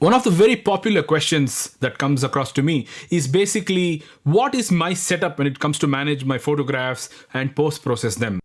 One of the very popular questions that comes across to me is basically, what is my setup when it comes to manage my photographs and post-process them?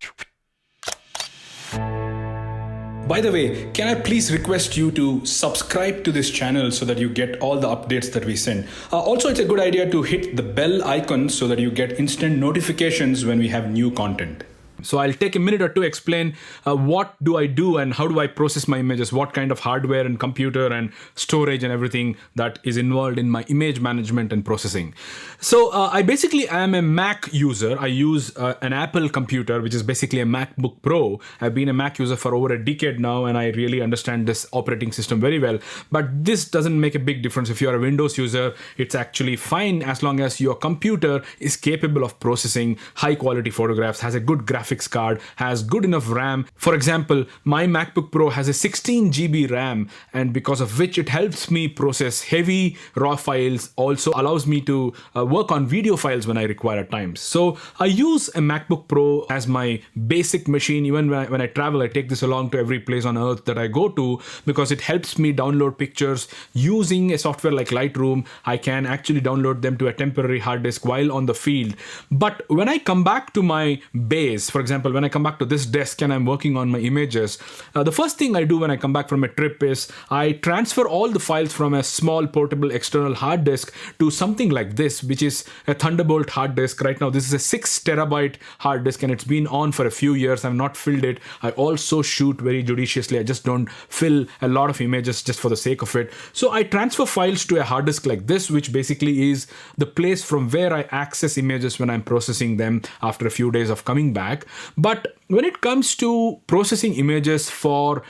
By the way, can I please request you to subscribe to this channel so that you get all the updates that we send. Also, it's a good idea to hit the bell icon so that you get instant notifications when we have new content. So I'll take a minute or two to explain what do I do and how do I process my images, what kind of hardware and computer and storage and everything that is involved in my image management and processing. So I basically am a Mac user. I use an Apple computer, which is basically a MacBook Pro. I've been a Mac user for over a decade now, and I really understand this operating system very well. But this doesn't make a big difference. If you're a Windows user, it's actually fine as long as your computer is capable of processing high quality photographs, has a good graphics card, has good enough RAM. For example, my MacBook Pro has a 16 GB RAM, and because of which it helps me process heavy raw files, also allows me to work on video files when I require at times. So I use a MacBook Pro as my basic machine. Even when I travel, I take this along to every place on earth that I go to, because it helps me download pictures using a software like Lightroom. I can actually download them to a temporary hard disk while on the field. But when I come back to my base, for example, when I come back to this desk and I'm working on my images, the first thing I do when I come back from a trip is I transfer all the files from a small portable external hard disk to something like this, which is a Thunderbolt hard disk. Right now, this is a 6 terabyte hard disk, and it's been on for a few years. I've not filled it. I also shoot very judiciously. I just don't fill a lot of images just for the sake of it. So I transfer files to a hard disk like this, which basically is the place from where I access images when I'm processing them after a few days of coming back. But when it comes to processing images for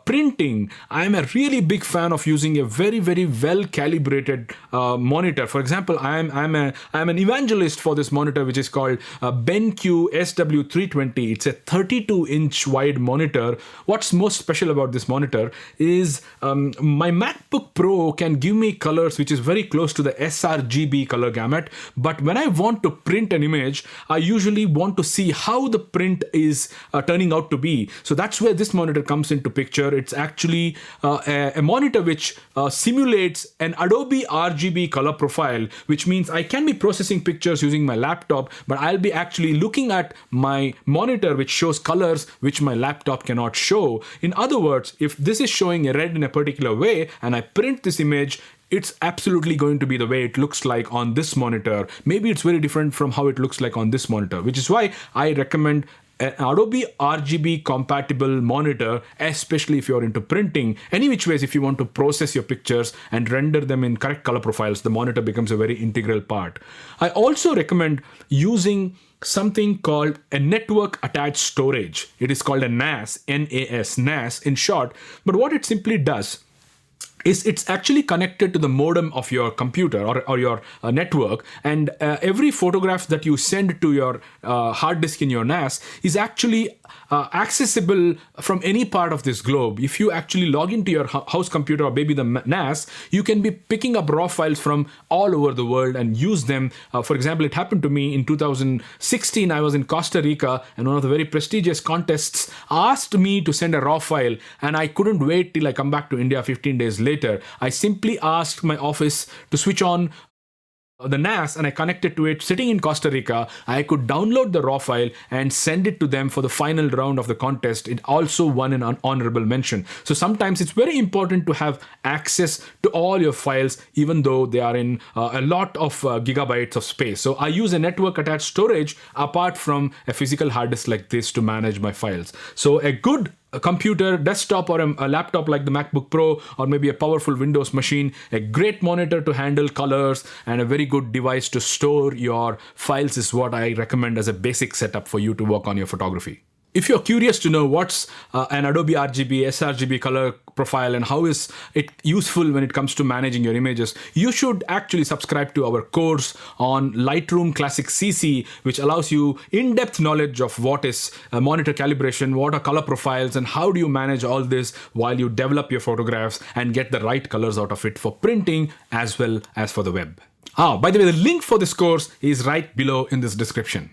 printing, I'm a really big fan of using a very, very well calibrated monitor. For example, I'm an evangelist for this monitor, which is called BenQ SW320. It's a 32-inch wide monitor. What's most special about this monitor is my MacBook Pro can give me colors which is very close to the sRGB color gamut. But when I want to print an image, I usually want to see how the print is turning out to be. So that's where this monitor comes into picture. It's actually a monitor which simulates an Adobe RGB color profile, which means I can be processing pictures using my laptop, but I'll be actually looking at my monitor which shows colors which my laptop cannot show. In other words, if this is showing a red in a particular way and I print this image, it's absolutely going to be the way it looks like on this monitor. Maybe it's very different from how it looks like on this monitor, which is why I recommend an Adobe RGB compatible monitor, especially if you're into printing. Any which ways, if you want to process your pictures and render them in correct color profiles, the monitor becomes a very integral part. I also recommend using something called a network attached storage. It is called a NAS, N-A-S, NAS in short. But what it simply does is it's actually connected to the modem of your computer or your network, and every photograph that you send to your hard disk in your NAS is actually accessible from any part of this globe. If you actually log into your house computer or maybe the NAS, you can be picking up raw files from all over the world and use them. For example, it happened to me in 2016. I was in Costa Rica, and one of the very prestigious contests asked me to send a raw file, and I couldn't wait till I come back to India 15 days later. I simply asked my office to switch on the NAS, and I connected to it sitting in Costa Rica. I could download the raw file and send it to them for the final round of the contest. It also won an honorable mention. So sometimes it's very important to have access to all your files, even though they are in a lot of gigabytes of space. So I use a network attached storage apart from a physical hard disk like this to manage my files. So a good computer, desktop, or a laptop like the MacBook Pro, or maybe a powerful Windows machine, a great monitor to handle colors, and a very good device to store your files is what I recommend as a basic setup for you to work on your photography. If you're curious to know what's an Adobe RGB, sRGB color profile and how is it useful when it comes to managing your images, you should actually subscribe to our course on Lightroom Classic CC, which allows you in-depth knowledge of what is monitor calibration, what are color profiles, and how do you manage all this while you develop your photographs and get the right colors out of it for printing as well as for the web. By the way, the link for this course is right below in this description.